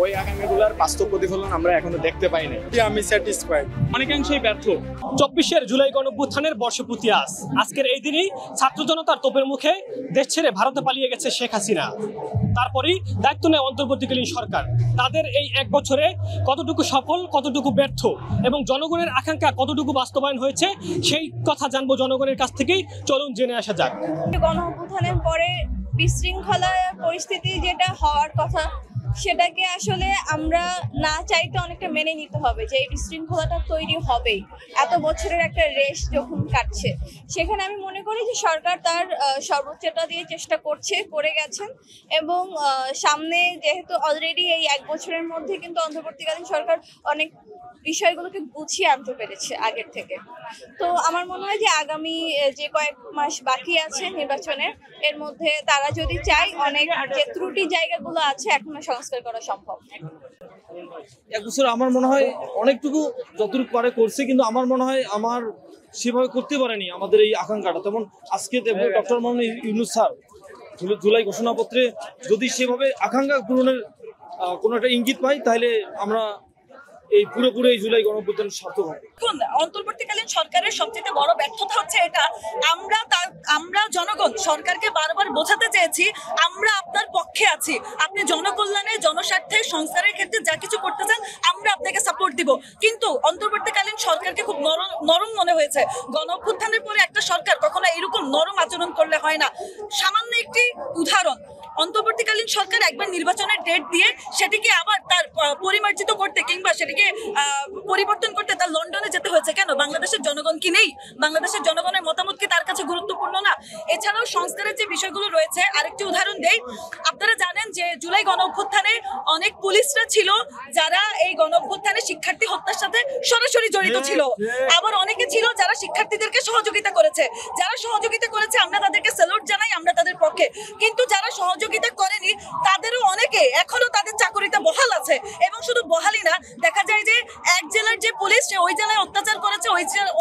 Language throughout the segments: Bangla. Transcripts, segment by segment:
ওই আকাঙ্ক্ষাগুলোর বাস্তব প্রতিফলন আমরা এখনো দেখতে পাই না। আমি স্যাটিসফাইড, অনেকাংশেই ব্যর্থ। 24 জুলাই গণঅভ্যুত্থানের বর্ষপূর্তি আজকের এই দিনই ছাত্র জনতার তোপের মুখে দেশ ছেড়ে ভারতে পালিয়ে গেছে শেখ হাসিনা। তারপরেই দায়িত্ব নেয় অন্তর্বর্তীকালীন সরকার। তাদের এই এক বছরে কতটুকু সফল, কতটুকু ব্যর্থ এবং জনগণের আকাঙ্ক্ষা কতটুকু বাস্তবায়ন হয়েছে সেই কথা জানবো জনগণের কাছ থেকেই। চলুন জেনে আসা যাক। গণঅভ্যুত্থানের পরে বিশৃঙ্খলা পরিস্থিতি যেটা হওয়ার কথা সেটাকে আসলে আমরা না চাইতে অনেকটা মেনে নিতে হবে যে এই বিশৃঙ্খলাটা তৈরি হবেই। এত বছরের একটা রেশ যখন কাটছে, সেখানে আমি মনে করি যে সরকার তার সর্বোচ্চটা দিয়ে চেষ্টা করে গেছেন এবং সামনে যেহেতু অলরেডি এই এক বছরের মধ্যে কিন্তু অন্তর্বর্তীকালীন সরকার অনেক বিষয়গুলোকে গুছিয়ে আনতে পেরেছে আগের থেকে। তো আমার মনে হয় যে আগামী যে কয়েক মাস বাকি আছে নির্বাচনের, এর মধ্যে তারা যদি চায় অনেক যে ত্রুটি জায়গাগুলো আছে এখনো সংস্কার করা সম্ভব। এক বছর আমার মনে হয় অনেকটুকু যতটুকু পারে করছে, কিন্তু আমার মনে হয় আমার সেভাবে করতে পারেনি আমাদের এই আকাঙ্ক্ষাটা। তেমন আজকে ডক্টর মোহাম্মদ ইউনূস স্যার জুলাই ঘোষণাপত্রে যদি সেভাবে আকাঙ্ক্ষা পূরণের কোনো একটা ইঙ্গিত পাই, তাহলে আমরা এই পুরোপুরি জুলাই গণঅভ্যুত্থান সার্থক হবে। অন্তর্বর্তীকালীন সরকারের সবচেয়ে বড় ব্যর্থতা হচ্ছে এটা, আমরা জনগণ সরকারকে বারবার বোঝাতে চেয়েছি আমরা আপনার পক্ষে আছি, আপনি জনকল্যাণে জনস্বার্থে সংস্কারের ক্ষেত্রে যা কিছু করতে চান আমরা আপনাকে সাপোর্ট দিব। কিন্তু অন্তর্বর্তীকালীন সরকারকে খুব নরম মনে হয়েছে। গণঅভ্যুত্থানের পরে একটা সরকার কখনো এরকম নরম আচরণ করলে হয় না। সামান্য একটি উদাহরণ, অন্তর্বর্তীকালীন সরকার একবার নির্বাচনের ডেট দিয়ে সেটিকে আবার তার পরিমার্জিত করতে কিংবা সেটিকে পরিবর্তন করতে তার লন্ডনে যেতে হয়েছে কেন? বাংলাদেশের জনগণ কি নেই? বাংলাদেশের জনগণের মতামত কি তার কাছে গুরুত্বপূর্ণ না? এছাড়াও সংস্কারের যে বিষয়গুলো রয়েছে, আরেকটি উদাহরণ দেই। আপনারা জানেন যে জুলাই গণঅভ্যুত্থানে অনেক পুলিশরা ছিল যারা এই গণঅভ্যুত্থানে শিক্ষার্থী হত্যার সাথে সরাসরি জড়িত ছিল, আবার অনেকে ছিল যারা শিক্ষার্থীদেরকে সহযোগিতা করেছে। যারা সহযোগিতা করেছে আমরা তাদেরকে স্যালুট জানাই, আমরা তাদের পক্ষে। কিন্তু যারা সহযোগিতা করেনি তাদেরও অনেকে এখনো তাদের চাকরিতে বহাল আছে, এবং শুধু বহালই না, দেখা যায় যে এক জেলার যে পুলিশ সে ওই জেলায় অত্যাচার করেছে,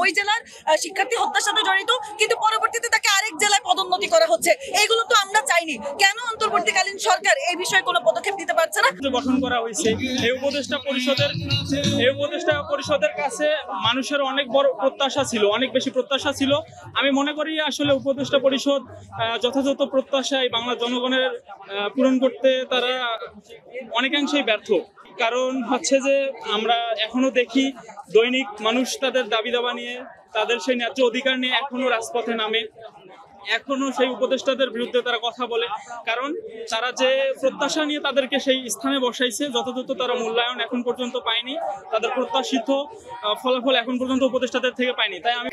ওই জেলার শিক্ষার্থী হত্যার সাথে জড়িত, কিন্তু পরবর্তীতে তাকে আরেক জেলায় পদোন্নতি করা হচ্ছে। এগুলো তো আমরা চাইনি। কেন অন্তর্বর্তীকালীন সরকার এই বিষয়ে কোনো পদক্ষেপ নিতে পারছে না? গঠন করা হয়েছে এই উপদেষ্টা পরিষদের কাছে মানুষের অনেক বড় প্রত্যাশা ছিল, অনেক বেশি প্রত্যাশা ছিল। আমি মনে করি আসলে উপদেষ্টা পরিষদ যথাযথ প্রত্যাশায় বাংলা জনগণের পূরণ করতে তারা অনেকাংশেই ব্যর্থ। কারণ হচ্ছে যে আমরা এখনো দেখি দৈনিক মানুষ তাদের দাবি দাবা নিয়ে, তাদের সেই ন্যায্য অধিকার নিয়ে এখনো রাজপথে নামে, এখনো সেই উপদেষ্টাদের বিরুদ্ধে তারা কথা বলে। কারণ তারা যে প্রত্যাশা নিয়ে তাদেরকে সেই স্থানে বসাইছে, যথাযথ তারা মূল্যায়ন এখন পর্যন্ত পায়নি, তাদের প্রত্যাশিত ফলাফল এখন পর্যন্ত উপদেষ্টাদের থেকে পায়নি। তাই আমি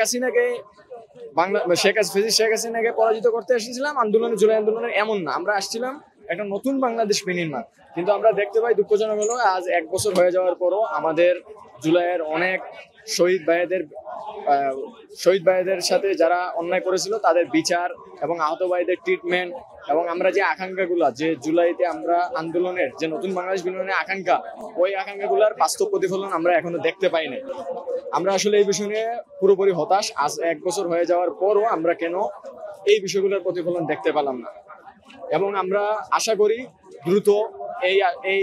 শেখ হাসিনাকে পরাজিত করতে এসেছিলাম আন্দোলনে, জুলাই আন্দোলনের এমন না, আমরা আসছিলাম একটা নতুন বাংলাদেশ বিনির্মাণ। কিন্তু আমরা দেখতে পাই দুঃখজনক হলো আজ এক বছর হয়ে যাওয়ার পরও আমাদের জুলাইয়ের অনেক শহীদ ভাইদের সাথে যারা অন্যায় করেছিল তাদের বিচার এবং আহত ভাইদের ট্রিটমেন্ট, এবং আমরা যে আকাঙ্ক্ষাগুলো যে জুলাইতে আমরা আন্দোলনের যে নতুন বাংলাদেশ বিনির্মাণের আকাঙ্ক্ষা, ওই আকাঙ্ক্ষাগুলোর বাস্তব প্রতিফলন আমরা এখনো দেখতে পাই না। আমরা আসলে এই বিষয় নিয়ে পুরোপুরি হতাশ। আজ এক বছর হয়ে যাওয়ার পরও আমরা কেন এই বিষয়গুলোর প্রতিফলন দেখতে পেলাম না, এবং আমরা আশা করি দ্রুত এই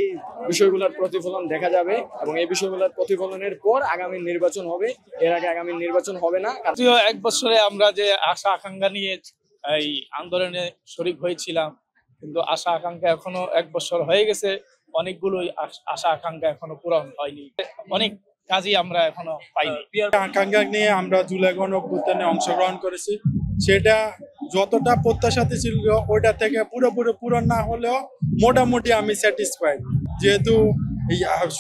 বিষয়গুলোর প্রতিফলন দেখা যাবে এবং এই বিষয়গুলোর প্রতিফলনের পর আগামী নির্বাচন হবে। এর আগে আগামী নির্বাচন হবে না। এক বছরে আমরা যে আশা আকাঙ্ক্ষা নিয়ে এই আন্দোলনে শরীক হয়েছিলাম, কিন্তু আশা আকাঙ্ক্ষা এখনো এক বছর হয়ে গেছে, অনেকগুলোই আশা আকাঙ্ক্ষা এখনো পূরণ হয়নি, অনেক কাজই আমরা এখনো পাইনি। আকাঙ্ক্ষা নিয়ে আমরা জুলাই গণঅভ্যুত্থানে অংশগ্রহণ করেছি, সেটা যতটা প্রত্যাশাতে ছিল ওইটা থেকে পুরোপুরি পূরণ না হলেও মোটামুটি আমি স্যাটিসফাইড। যেহেতু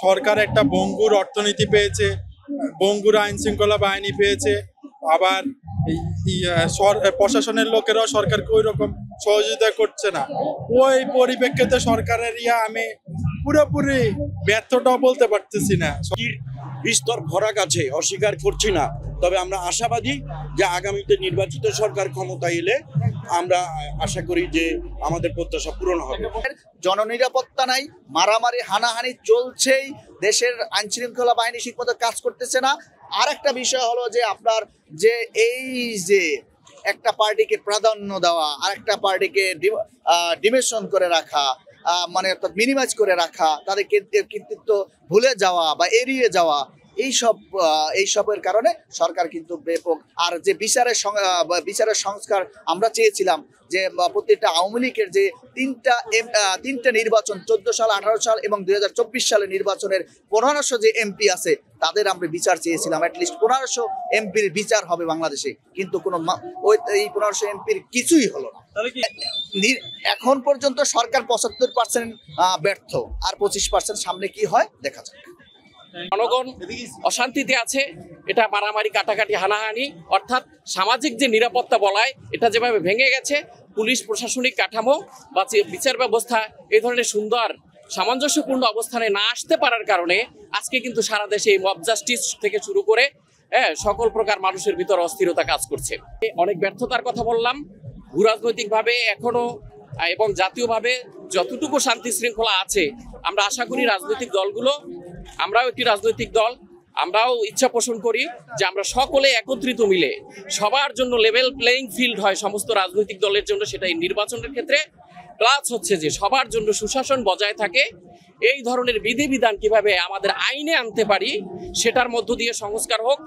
সরকার একটা ভঙ্গুর অর্থনীতি পেয়েছে, ভঙ্গুর আইন শৃঙ্খলা বাহিনী পেয়েছে, আবার প্রশাসনের লোকেরাও সরকারকে ওই রকম সহযোগিতা করছে না। ওই পরিপ্রেক্ষিতে সরকারের আমি পুরোপুরি ব্যর্থটাও বলতে পারতেছি না। বিস্তর ভরা আছে, অস্বীকার করছি না, তবে আমরা আশাবাদী যে আগামীতে নির্বাচিত সরকার ক্ষমতায় এলে আমরা আশা করি যে আমাদের প্রত্যাশা পূরণ হবে। জননিরাপত্তা নাই, মারামারি হানাহানি চলছেই, দেশের আইন শৃঙ্খলা বাহিনী ঠিকমতো কাজ করতেছে না। আর একটা বিষয় হলো যে আপনার যে এই যে একটা পার্টিকে প্রাধান্য দেওয়া, আর একটা পার্টিকে ডিমেশন করে রাখা, মানে অর্থাৎ মিনিমাইজ করে রাখা, তাদের কৃতিত্ব ভুলে যাওয়া বা এড়িয়ে যাওয়া, এইসবের কারণে সরকার কিন্তু ব্যাপক। আর যে বিচারের সংস্কার আমরা চেয়েছিলাম, যে প্রত্যেকটা আওয়ামী লীগের যে তিনটা নির্বাচন 14 সাল, 18 সাল এবং 2024 সালে নির্বাচনের 1500 যে এমপি আছে তাদের আমরা বিচার চেয়েছিলাম। অ্যাটলিস্ট 1500 এমপির বিচার হবে বাংলাদেশে, কিন্তু কোনো এই 1500 এমপির কিছুই হলো না। এখন পর্যন্ত সরকার 75% ব্যর্থ, আর 25% সামনে কি হয় দেখা যাক। জনগণ অশান্তিতে আছে, এটা মারামারি, কাটাকাটি, হানাহানি, অর্থাৎ সামাজিক যে নিরাপত্তা বলায় এটা যেভাবে ভেঙে গেছে, পুলিশ প্রশাসনিক কাঠামো বা বিচার ব্যবস্থা এই ধরনের সুন্দর সামঞ্জস্যপূর্ণ অবস্থানে না আসতে পারার কারণে আজকে কিন্তু সারা দেশে এই মব জাস্টিস থেকে শুরু করে সকল প্রকার মানুষের ভিতর অস্থিরতা কাজ করছে। অনেক ব্যর্থতার কথা বললাম। ভূরাজনৈতিকভাবে এখনো এবং জাতীয়ভাবে যতটুকু শান্তি শৃঙ্খলা আছে, আমরা আশা করি রাজনৈতিক দলগুলো, আমরাও একটি রাজনৈতিক দল, আমরাও ইচ্ছা পোষণ করি যে আমরা সকলে একত্রিত মিলে সবার জন্য লেভেল প্লেইং ফিল্ড হয় সমস্ত রাজনৈতিক দলের জন্য, সেটা এই নির্বাচনের ক্ষেত্রে। প্লাস হচ্ছে যে সবার জন্য সুশাসন বজায় থাকে, এই ধরনের বিধিবিধান কিভাবে আমাদের আইনে আনতে পারি সেটার মধ্য দিয়ে সংস্কার হোক।